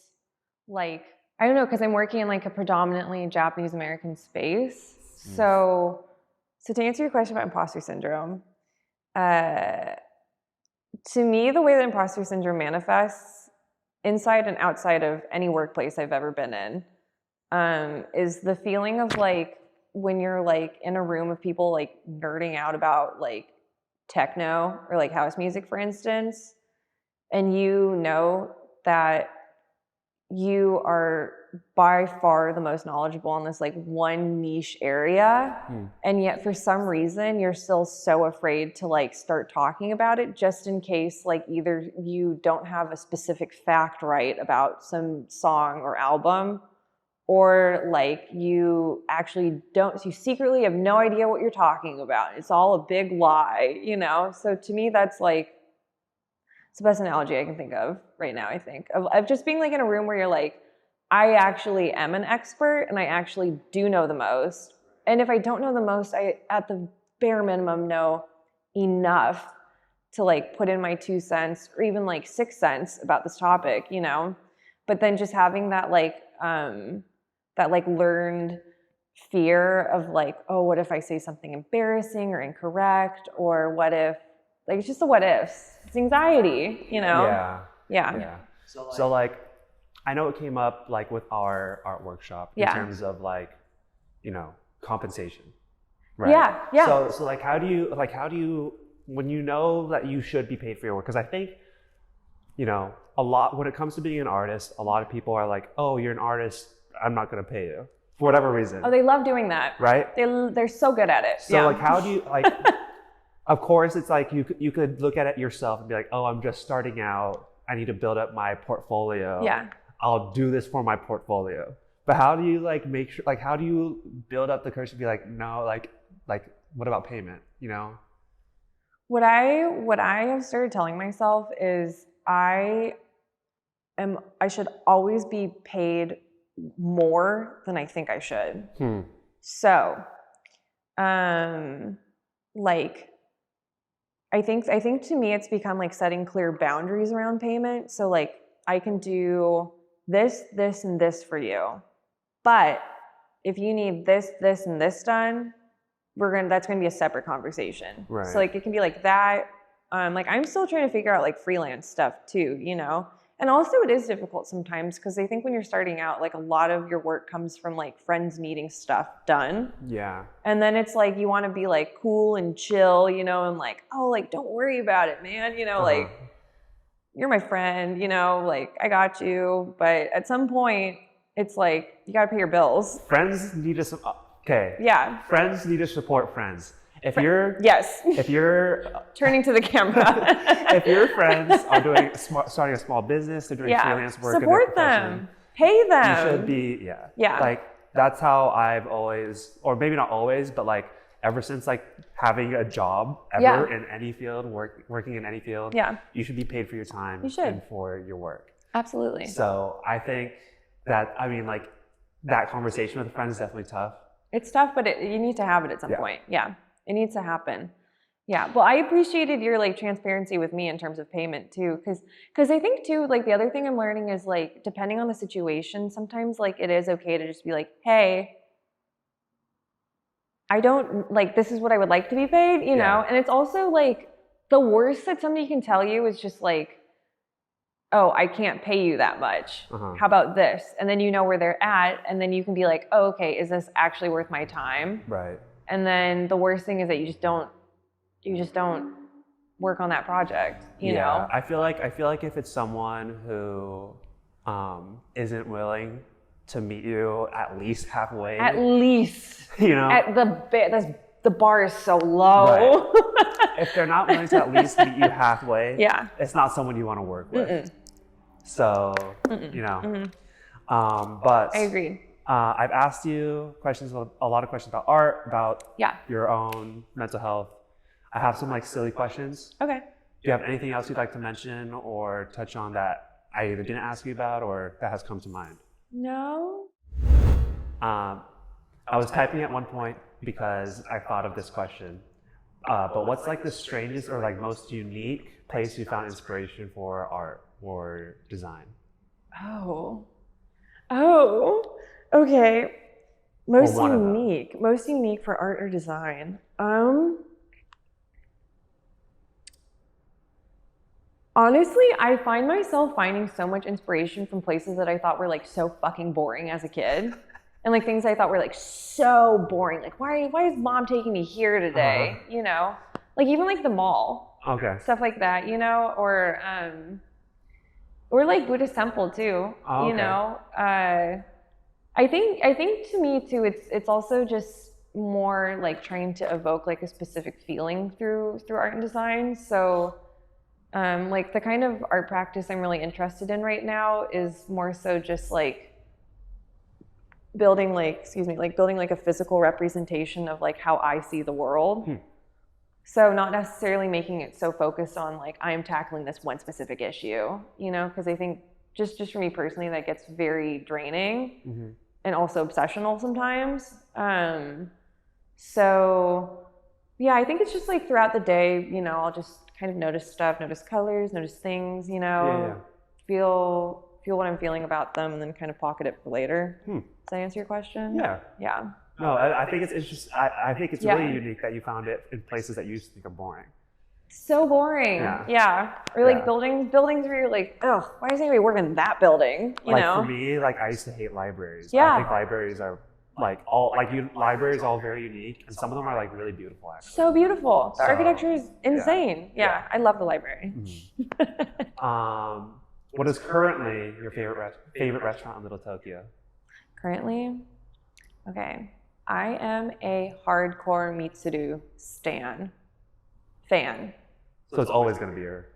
like, I don't know, because I'm working in like a predominantly Japanese American space. So to answer your question about imposter syndrome, to me, the way that imposter syndrome manifests inside and outside of any workplace I've ever been in is the feeling of like, when you're like in a room of people like nerding out about like techno or like house music, for instance, and you know that you are by far the most knowledgeable on this like one niche area, and yet for some reason you're still so afraid to like start talking about it, just in case like either you don't have a specific fact right about some song or album, or like you actually don't, you secretly have no idea what you're talking about. It's all a big lie, you know? So to me, that's like It's the best analogy I can think of right now, I think. Of just being like in a room where you're like, I actually am an expert and I actually do know the most. And if I don't know the most, I at the bare minimum know enough to like put in my 2 cents or even like 6 cents about this topic, you know? But then just having that learned fear of like, oh, what if I say something embarrassing or incorrect? Or what if, like, it's just the what ifs. It's anxiety, you know? Yeah. So like, I know it came up like with our art workshop in terms of like, you know, compensation, right? Yeah. So like, how do you, when you know that you should be paid for your work? Because I think, you know, a lot, when it comes to being an artist, a lot of people are like, oh, you're an artist, I'm not going to pay you for whatever reason. Oh, they love doing that. Right? They're so good at it. So like, how do you like, of course, it's like you could look at it yourself and be like, oh, I'm just starting out. I need to build up my portfolio. Yeah. I'll do this for my portfolio. But how do you like make sure, like, how do you build up the courage to be like, no, like what about payment, you know? What I have started telling myself is I should always be paid more than I think I should. So, like, I think to me it's become like setting clear boundaries around payment. So like I can do this, and this for you. But if you need this, and this done, that's gonna be a separate conversation. Right. So like it can be like that. Like I'm still trying to figure out like freelance stuff too, you know? And also it is difficult sometimes because I think when you're starting out, like a lot of your work comes from like friends needing stuff done. Yeah. And then it's like you want to be like cool and chill, you know, and like, oh, like don't worry about it, man. You know, like you're my friend, you know, like I got you. But at some point, it's like you got to pay your bills. Friends need to Friends need to support friends. If you're turning to the camera, if your friends are starting a small business, they're doing freelance work, support them, pay them. You should be, like that's how I've always, or maybe not always, but like ever since like having a job ever in any field, working in any field, you should be paid for your time and for your work. Absolutely. So I think that, I mean, like that conversation with a friend is definitely tough. It's tough, but you need to have it at some point. Yeah. It needs to happen. Yeah. Well, I appreciated your like transparency with me in terms of payment too. Cause I think too, like the other thing I'm learning is like, depending on the situation, sometimes like it is okay to just be like, hey, I don't like, this is what I would like to be paid, you know? And it's also like the worst that somebody can tell you is just like, oh, I can't pay you that much. How about this? And then you know where they're at. And then you can be like, oh, okay, is this actually worth my time? Right. And then the worst thing is that you just don't work on that project, you know? I feel like if it's someone who isn't willing to meet you at least halfway. At least. You know? At the bar is so low. Right. If they're not willing to at least meet you halfway, it's not someone you want to work with. So, you know. But I agree. I've asked you a lot of questions about art, about your own mental health. I have some like silly questions. Okay. Do you have anything else you'd like to mention or touch on that I either didn't ask you about or that has come to mind? No. I was typing at one point because I thought of this question. But what's like the strangest or like most unique place you found inspiration for art or design? Oh. Okay. Most unique for art or design. Honestly, I find myself finding so much inspiration from places that I thought were like so fucking boring as a kid. And like things I thought were like so boring. Like why is mom taking me here today? You know? Like even like the mall. Okay. Stuff like that, you know? Or like Buddhist temple too. Oh, okay. You know? I think to me too, it's also just more like trying to evoke like a specific feeling through art and design. So like the kind of art practice I'm really interested in right now is more so just like building like a physical representation of like how I see the world. So not necessarily making it so focused on like, I am tackling this one specific issue, you know, because I think just for me personally, that gets very draining and also obsessional sometimes. So yeah, I think it's just like throughout the day, you know, I'll just kind of notice stuff, notice colors, notice things, you know, feel what I'm feeling about them, and then kind of pocket it for later. Does that answer your question? Yeah. No, I think it's interesting. I think it's really unique that you found it in places that you used to think are boring. So boring. Yeah. Or like buildings where you're like, oh, why is anybody working in that building? You know? For me, like I used to hate libraries. I think libraries are libraries are all very unique, and some of them are like really beautiful actually. So beautiful. The architecture is insane. Yeah. I love the library. What is currently your favorite restaurant in Little Tokyo? Currently? Okay. I am a hardcore Mitsuru fan. So it's always going to be her.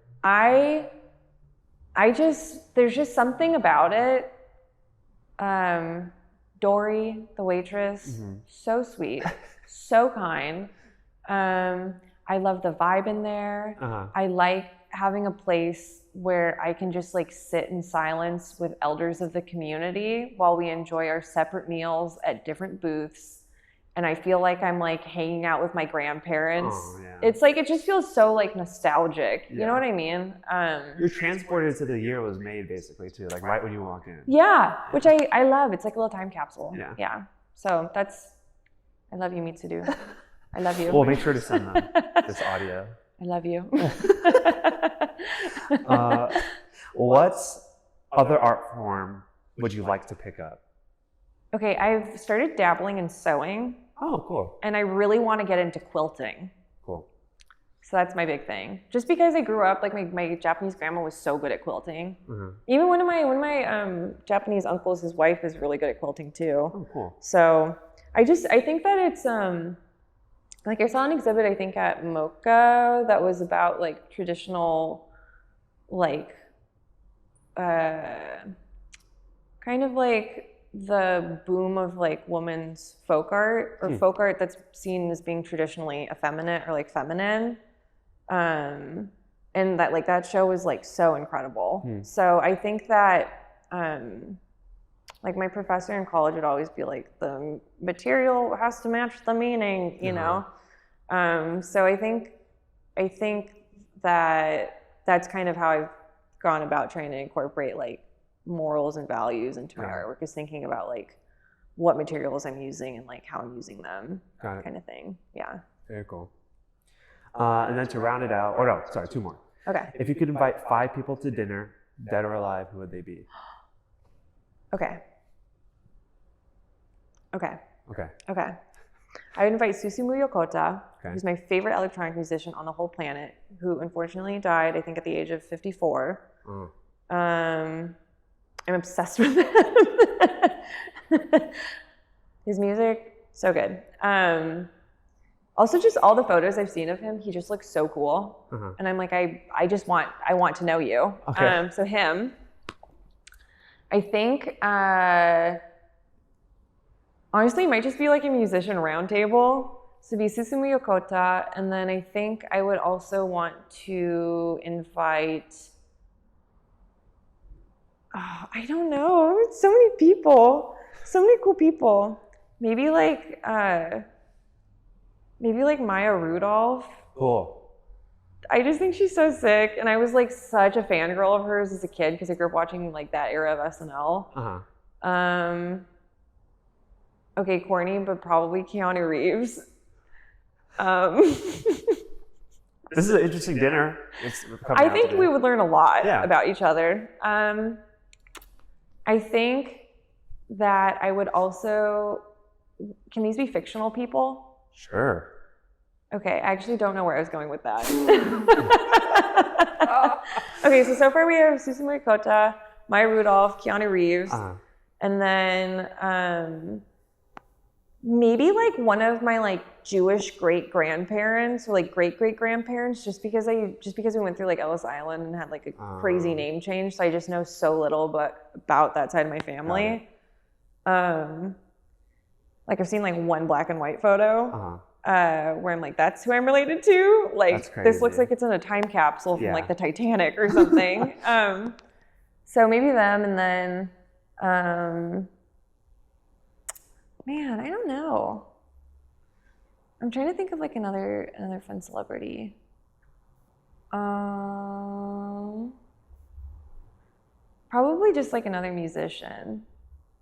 There's just something about it. Dory, the waitress, so sweet, so kind. I love the vibe in there. I like having a place where I can just like sit in silence with elders of the community while we enjoy our separate meals at different booths. And I feel like I'm like hanging out with my grandparents. It's like, it just feels so like nostalgic. You know what I mean? You're transported to the year it was made basically too, like right when you walk in. Yeah, which I love. It's like a little time capsule. Yeah. So I love you, Mitsuru. I love you. Well, make sure to send them this audio. I love you. What other art form would you like to pick up? Okay, I've started dabbling in sewing. Oh, cool. And I really want to get into quilting. Cool. So that's my big thing. Just because I grew up, like my Japanese grandma was so good at quilting. Even one of my Japanese uncles, his wife is really good at quilting too. Oh, cool. So I think that it's like I saw an exhibit I think at Mocha that was about like traditional like kind of like the boom of like women's folk art or folk art that's seen as being traditionally effeminate or like feminine. And that like that show was like so incredible. So I think that like my professor in college would always be like, the material has to match the meaning, you know? So I think that that's kind of how I've gone about trying to incorporate like morals and values into my artwork, is thinking about like what materials I'm using and like how I'm using them, kind of thing. Yeah. Very cool. And then to round it out, two more. Okay. If you could invite 5 people to dinner, dead or alive, who would they be? Okay. I would invite Susumu Yokota, who's my favorite electronic musician on the whole planet, who unfortunately died, I think, at the age of 54. I'm obsessed with him. His music, so good. Also, just all the photos I've seen of him, he just looks so cool. And I'm like, I want to know you. So him. I think, honestly, it might just be like a musician roundtable. So be Susumu Yokota, and then I think I would also want to invite, I don't know, so many people, so many cool people. Maybe like Maya Rudolph. Cool. I just think she's so sick, and I was like such a fangirl of hers as a kid because I grew up watching like that era of SNL. Okay, corny, but probably Keanu Reeves. This is an interesting dinner. I think we would learn a lot about each other. I think that I would also, can these be fictional people? Sure. Okay, I actually don't know where I was going with that. Okay, so far we have Susumu Yokota, Maya Rudolph, Keanu Reeves, and then maybe like one of my like Jewish great-grandparents or like great-great-grandparents, just because we went through like Ellis Island and had like a crazy name change, so I just know so little about that side of my family. Like I've seen like one black and white photo. where I'm like, that's who I'm related to. Like, this looks like it's in a time capsule from like the Titanic or something. So maybe them, and then, man, I don't know. I'm trying to think of like another fun celebrity. Probably just like another musician.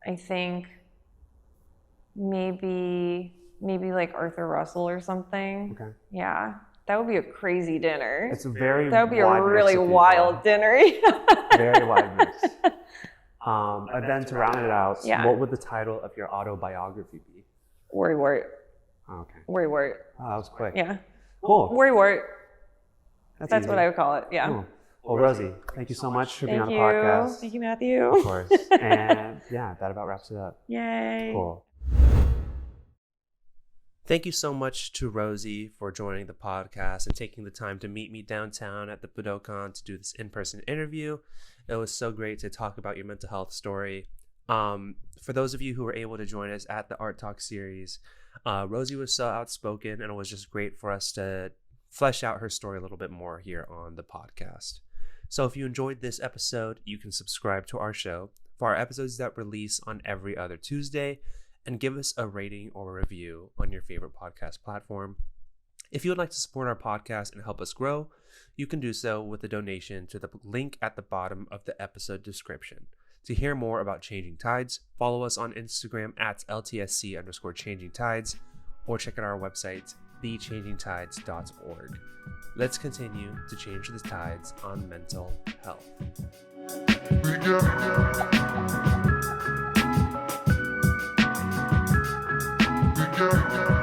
I think maybe like Arthur Russell or something. Okay. Yeah. That would be a crazy dinner. It's a very That would be a really wild dinner. Very wide mix. And then to round it out, what would the title of your autobiography be? Worrywart. Oh, okay. Worrywart. Oh, that was quick. Yeah. Cool. Worrywart. That's what I would call it. Yeah. Cool. Well, Rosie, thank you so much for being on the podcast. Thank you, Matthew. Of course. And yeah, that about wraps it up. Yay. Cool. Thank you so much to Rosie for joining the podcast and taking the time to meet me downtown at the Budokan to do this in-person interview. It was so great to talk about your mental health story. For those of you who were able to join us at the Art Talk series, Rosie was so outspoken, and it was just great for us to flesh out her story a little bit more here on the podcast. So if you enjoyed this episode, you can subscribe to our show for our episodes that release on every other Tuesday, and give us a rating or a review on your favorite podcast platform. If you would like to support our podcast and help us grow, you can do so with a donation to the link at the bottom of the episode description. To hear more about Changing Tides, follow us on Instagram at LTSC_Changing Tides, or check out our website, thechangingtides.org. Let's continue to change the tides on mental health. We got